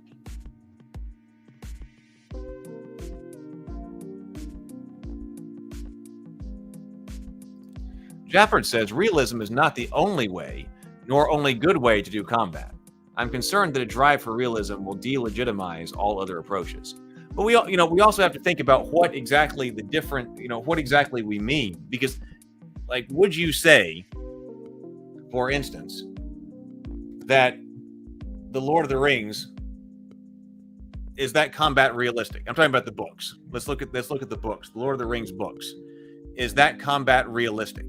Jafford says, realism is not the only way, nor only good way to do combat. I'm concerned that a drive for realism will delegitimize all other approaches. But we also have to think about what exactly what exactly we mean. Because, like, would you say, for instance, that the Lord of the Rings, is that combat realistic? I'm talking about the books. Let's look at the books. The Lord of the Rings books. Is that combat realistic?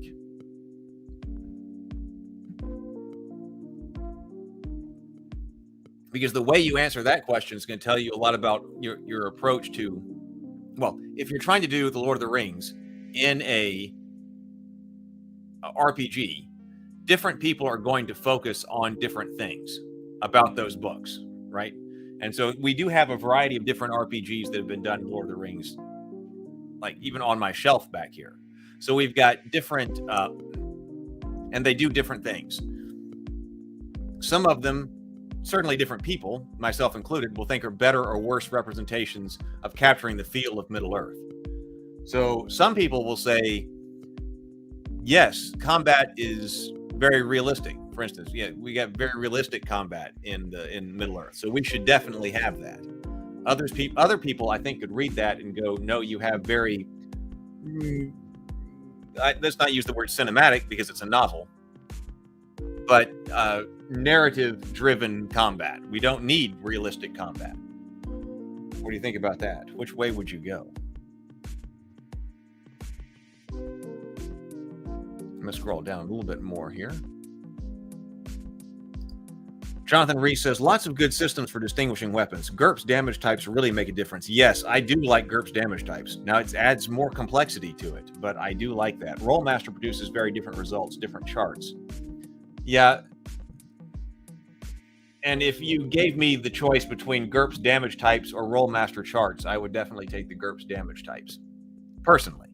Because the way you answer that question is going to tell you a lot about your approach to, well, if you're trying to do the Lord of the Rings in a RPG, different people are going to focus on different things about those books, right? And so we do have a variety of different RPGs that have been done in Lord of the Rings, like even on my shelf back here. So we've got different, and they do different things. Some of them, certainly different people, myself included, will think are better or worse representations of capturing the feel of Middle-earth. So some people will say, yes, combat is very realistic. For instance, yeah, we got very realistic combat in Middle-earth, so we should definitely have that. Other people, I think, could read that and go, no, you have very, let's not use the word cinematic because it's a novel, but narrative-driven combat. We don't need realistic combat. What do you think about that? Which way would you go? I'm going to scroll down a little bit more here. Jonathan Reese says, lots of good systems for distinguishing weapons. GURPS damage types really make a difference. Yes, I do like GURPS damage types. Now, it adds more complexity to it, but I do like that. RollMaster produces very different results, different charts. Yeah. And if you gave me the choice between GURPS damage types or RollMaster charts, I would definitely take the GURPS damage types, personally.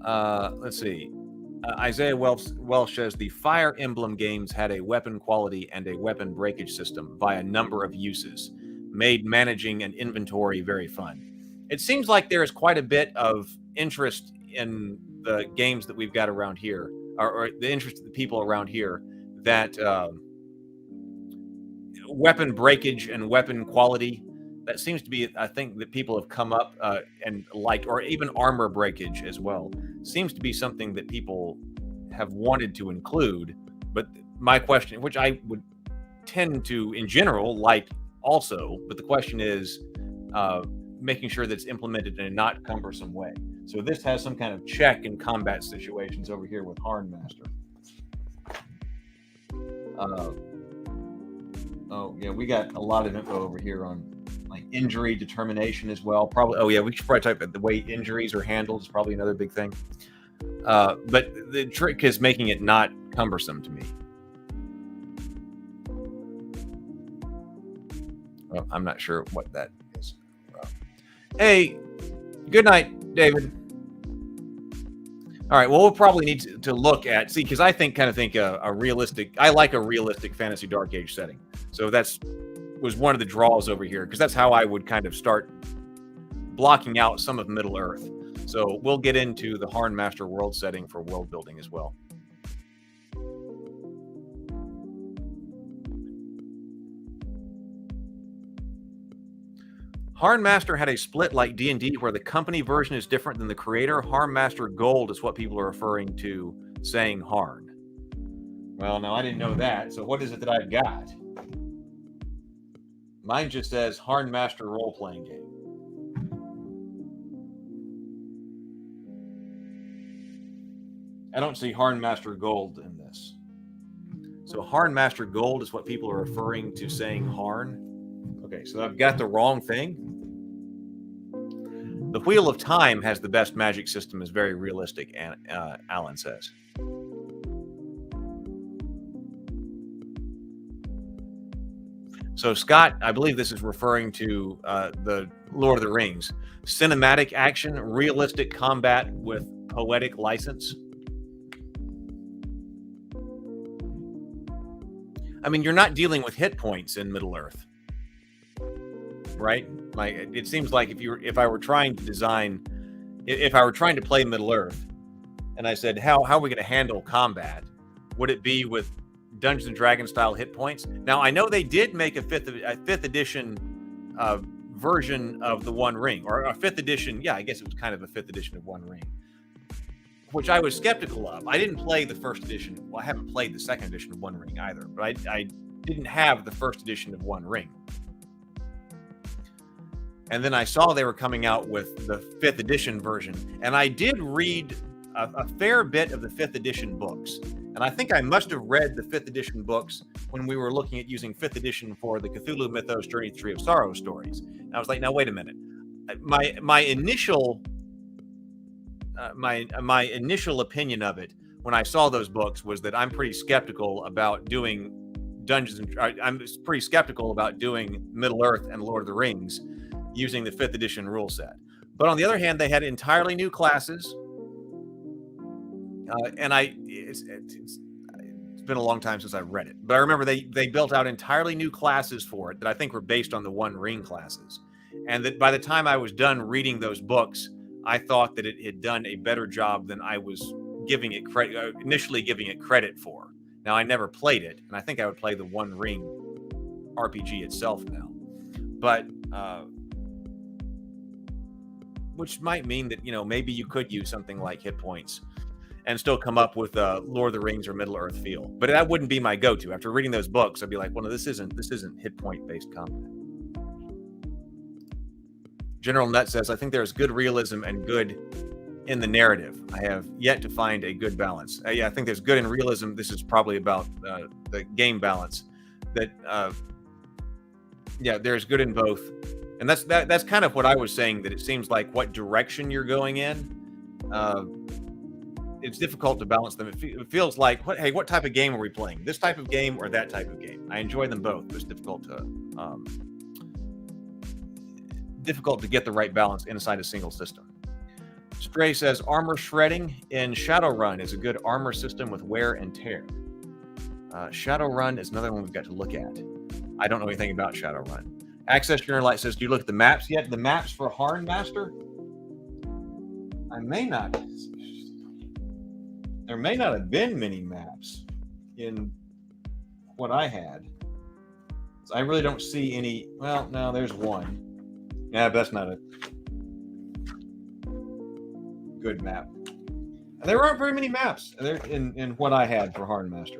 Let's see. Isaiah Welsh says the Fire Emblem games had a weapon quality and a weapon breakage system by a number of uses, made managing an inventory very fun. It seems like there is quite a bit of interest in the games that we've got around here, or the interest of the people around here, that weapon breakage and weapon quality, that seems to be a thing that people have come up and liked, or even armor breakage as well. Seems to be something that people have wanted to include. But my question, which I would tend to, in general, like also, but the question is, making sure that it's implemented in a not cumbersome way. So this has some kind of check in combat situations over here with HarnMaster. Oh yeah, we got a lot of info over here on like injury determination as well. Probably. Oh yeah, we should probably talk about the way injuries are handled is probably another big thing. But the trick is making it not cumbersome to me. Well, I'm not sure what that is. Hey, good night, David. All right. Well, we'll probably need to look at because I think a realistic. I like a realistic fantasy Dark Age setting. So was one of the draws over here because that's how I would kind of start blocking out some of Middle Earth. So we'll get into the HarnMaster world setting for world building as well. HarnMaster had a split like D&D where the company version is different than the creator. HarnMaster Gold is what people are referring to saying Harn. Well, now I didn't know that. So what is it that I've got? Mine just says HarnMaster role-playing game. I don't see HarnMaster Gold in this. So HarnMaster Gold is what people are referring to saying Harn. Okay, so I've got the wrong thing. The Wheel of Time has the best magic system, is very realistic, Alan says. So Scott, I believe this is referring to the Lord of the Rings. Cinematic action, realistic combat with poetic license. I mean, you're not dealing with hit points in Middle Earth, right? Like it seems like if I were trying to play Middle Earth, and I said, how are we going to handle combat? Would it be with Dungeons and Dragons style hit points? Now I know they did make a fifth edition version of the One Ring, or a fifth edition. Yeah, I guess it was kind of a fifth edition of One Ring, which I was skeptical of. I didn't play the first edition. Well, I haven't played the second edition of One Ring either, but I didn't have the first edition of One Ring. And then I saw they were coming out with the fifth edition version, and I did read a fair bit of the fifth edition books. And I think I must have read the fifth edition books when we were looking at using fifth edition for the Cthulhu Mythos Journey to Tree of Sorrow stories. And I was like, now wait a minute. My initial opinion of it when I saw those books was that I'm pretty skeptical about doing I'm pretty skeptical about doing Middle Earth and Lord of the Rings using the fifth edition rule set. But on the other hand, they had entirely new classes. And it's been a long time since I read it, but I remember they built out entirely new classes for it that I think were based on the One Ring classes. And that by the time I was done reading those books, I thought that it had done a better job than I was initially giving it credit for. Now, I never played it, and I think I would play the One Ring RPG itself now. But which might mean that, maybe you could use something like hit points and still come up with a Lord of the Rings or Middle Earth feel. But that wouldn't be my go-to. After reading those books, I'd be like, well, no, this isn't hit point based combat. General Nut says, I think there's good realism and good in the narrative. I have yet to find a good balance. Yeah, I think there's good in realism. This is probably about the game balance. There's good in both. And that's kind of what I was saying, that it seems like what direction you're going in, it's difficult to balance them. It feels like, what type of game are we playing? This type of game or that type of game? I enjoy them both, but it's difficult to get the right balance inside a single system. Stray says, armor shredding in Shadowrun is a good armor system with wear and tear. Shadowrun is another one we've got to look at. I don't know anything about Shadowrun. Access Journalite says, do you look at the maps yet? The maps for HarnMaster? I may not. There may not have been many maps in what I had. So I really don't see any. Well, no, there's one. Yeah, but that's not a good map. And there aren't very many maps in what I had for HarnMaster.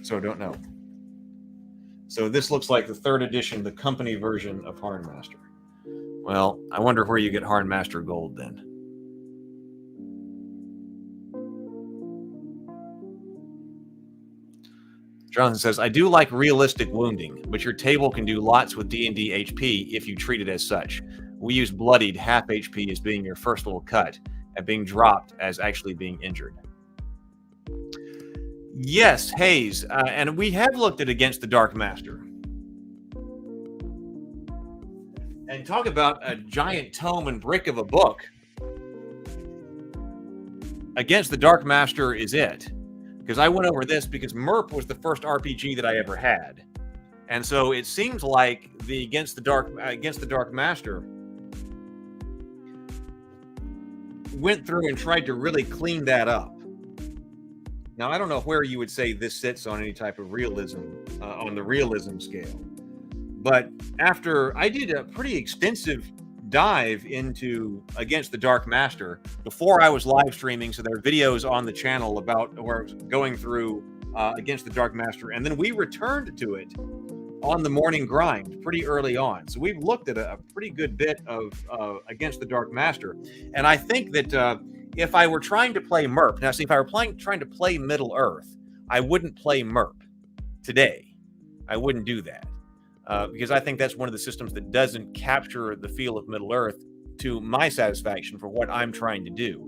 So don't know. So this looks like the 3rd edition, the company version of HarnMaster. Well, I wonder where you get HarnMaster Gold then. Jonathan says, I do like realistic wounding, but your table can do lots with D&D HP if you treat it as such. We use bloodied half HP as being your first little cut, and being dropped as actually being injured. Yes, Hayes, and we have looked at Against the Dark Master. And talk about a giant tome and brick of a book. Against the Dark Master is it. Because I went over this because MERP was the first RPG that I ever had. And so it seems like the Against the Dark Master went through and tried to really clean that up. Now, I don't know where you would say this sits on any type of realism, on the realism scale. But after I did a pretty extensive dive into Against the Dark Master before I was live streaming, so there are videos on the channel about where I was going through Against the Dark Master, and then we returned to it on the morning grind pretty early on. So we've looked at a pretty good bit of Against the Dark Master, and I think that if I were trying to play MERP, now see, if I were trying to play Middle Earth, I wouldn't play MERP today. I wouldn't do that. Because I think that's one of the systems that doesn't capture the feel of Middle Earth to my satisfaction for what I'm trying to do.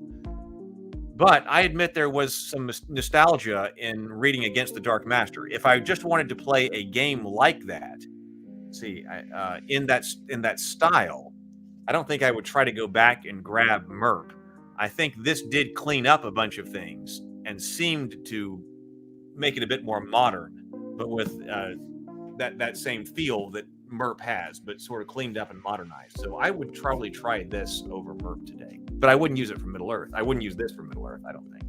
But I admit there was some nostalgia in reading Against the Dark Master. If I just wanted to play a game like that, in that style, I don't think I would try to go back and grab MERP. I think this did clean up a bunch of things and seemed to make it a bit more modern, but with that same feel that MERP has, but sort of cleaned up and modernized. So I would probably try this over MERP today, but I wouldn't use it for Middle Earth. I wouldn't use this for Middle Earth, I don't think.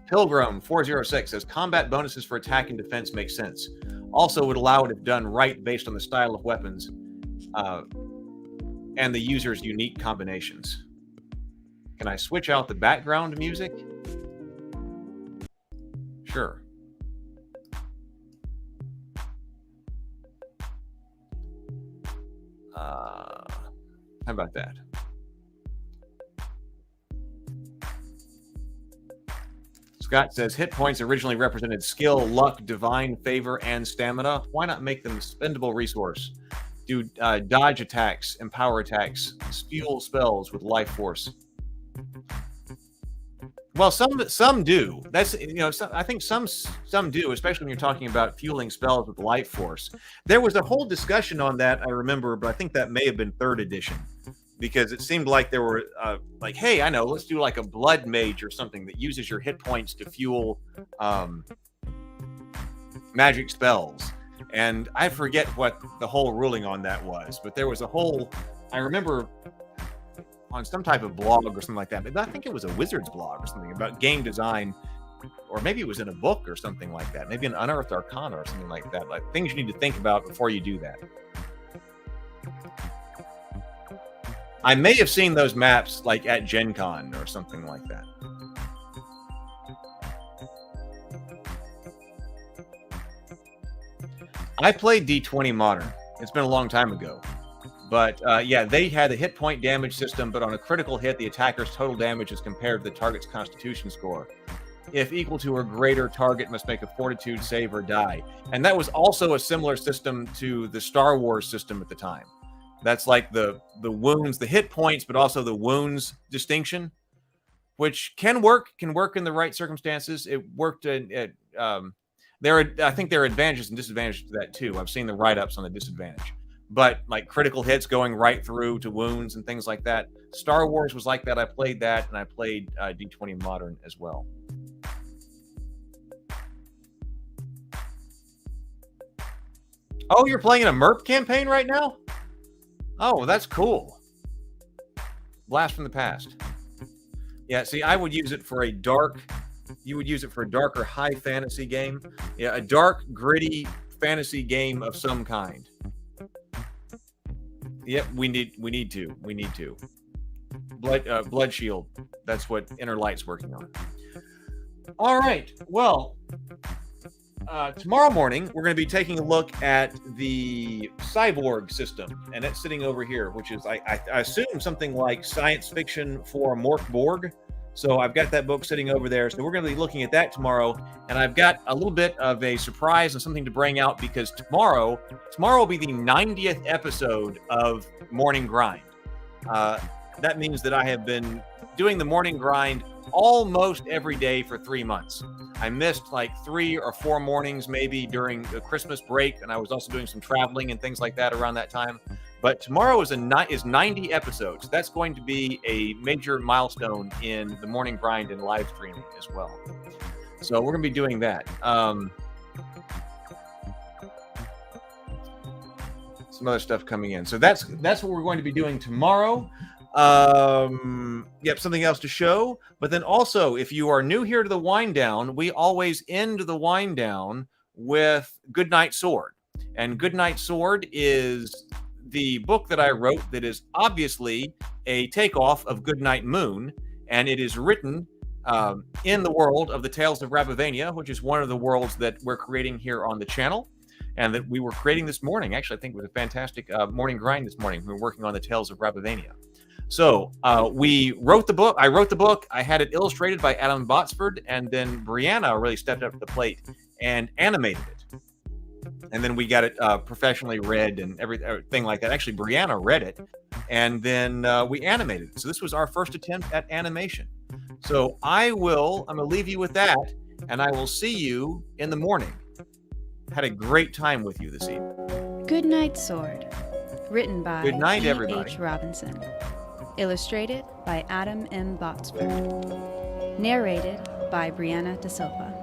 Pilgrim 406 says combat bonuses for attack and defense make sense. Also would allow it if done right based on the style of weapons and the user's unique combinations. Can I switch out the background music? Sure. How about that? Scott says hit points originally represented skill, luck, divine favor, and stamina. Why not make them a spendable resource? Do dodge attacks, empower attacks, fuel spells with life force. Well, some do. That's I think some do, especially when you're talking about fueling spells with life force. There was a whole discussion on that, I remember, but I think that may have been 3rd edition, because it seemed like there were like, hey, I know, let's do like a blood mage or something that uses your hit points to fuel magic spells. And I forget what the whole ruling on that was, but there was a whole, I remember on some type of blog or something like that. But I think it was a Wizards blog or something about game design, or maybe it was in a book or something like that. Maybe an Unearthed Arcana or something like that. Like things you need to think about before you do that. I may have seen those maps like at Gen Con or something like that. I played D20 Modern. It's been a long time ago. But yeah, they had a hit point damage system, but on a critical hit, the attacker's total damage is compared to the target's constitution score. If equal to or greater, target must make a fortitude save or die. And that was also a similar system to the Star Wars system at the time. That's like the wounds, the hit points, but also the wounds distinction, which can work in the right circumstances. It worked I think there are advantages and disadvantages to that too. I've seen the write-ups on the disadvantage. But like critical hits going right through to wounds and things like that. Star Wars was like that. I played that, and I played D20 Modern as well. Oh, you're playing in a MERP campaign right now? Oh, that's cool. Blast from the past. Yeah, see, I would use it for a dark. You would use it for a dark or high fantasy game. Yeah, a dark, gritty fantasy game of some kind. Yep, we need to. Blood Shield. That's what Inner Light's working on. All right. Well, tomorrow morning, we're going to be taking a look at the cyborg system, and it's sitting over here, which is, I assume, something like science fiction for Mork Borg. So I've got that book sitting over there. So we're going to be looking at that tomorrow, and I've got a little bit of a surprise and something to bring out, because tomorrow will be the 90th episode of Morning Grind. That means that I have been doing the Morning Grind almost every day for 3 months. I missed like 3 or 4 mornings maybe during the Christmas break, and I was also doing some traveling and things like that around that time. But tomorrow is 90 episodes. That's going to be a major milestone in the Morning Grind and live streaming as well. So we're going to be doing that. Some other stuff coming in. So that's what we're going to be doing tomorrow. Yep, something else to show. But then also, if you are new here to the Wind Down, we always end the Wind Down with Goodnight Sword. And Goodnight Sword is the book that I wrote that is obviously a takeoff of Goodnight Moon, and it is written in the world of the Tales of Rabavania, which is one of the worlds that we're creating here on the channel, and that we were creating this morning. Actually, I think it was a fantastic morning grind this morning. We were working on the Tales of Rabavania. So we wrote the book. I wrote the book. I had it illustrated by Adam Botsford, and then Brianna really stepped up to the plate and animated it. And then we got it professionally read and everything like that. Actually, Brianna read it, and then we animated it. So this was our first attempt at animation. So I'm going to leave you with that, and I will see you in the morning. Had a great time with you this evening. Goodnight Sword, written by Good night, E. everybody. H. Robinson, illustrated by Adam M. Botsford, narrated by Brianna De Silva.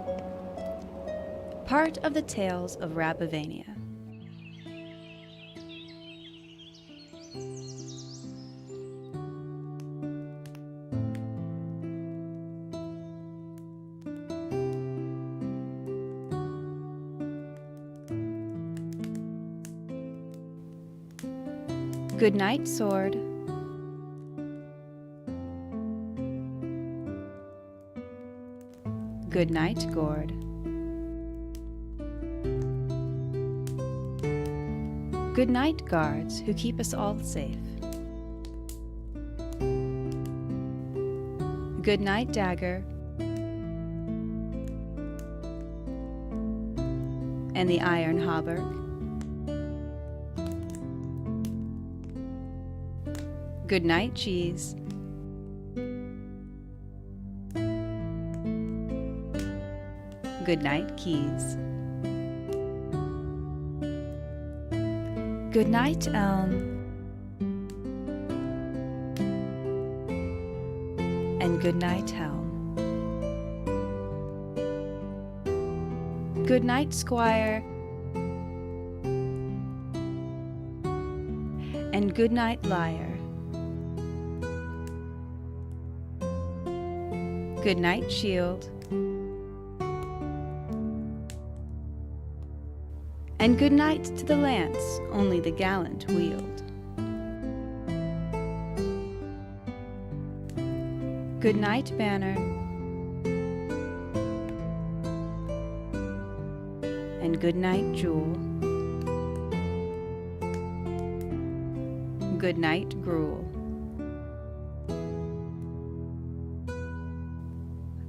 Part of the Tales of Rabavania. Goodnight Sword, Goodnight Gourd, Goodnight Guards who keep us all safe, Goodnight Dagger, and the Iron Hauberk, Goodnight Cheese, Goodnight Keys, Goodnight Elm, and Goodnight Helm. Goodnight Squire, and Goodnight Liar. Goodnight Shield, and goodnight to the lance only the gallant wield. Goodnight Banner, and goodnight Jewel. Goodnight Gruel.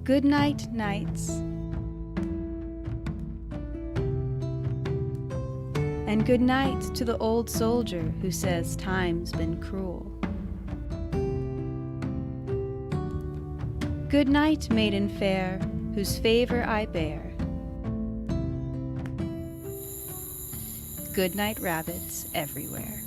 Goodnight Knights, and good night to the old soldier who says time's been cruel. Good night, maiden fair, whose favor I bear. Good night, rabbits everywhere.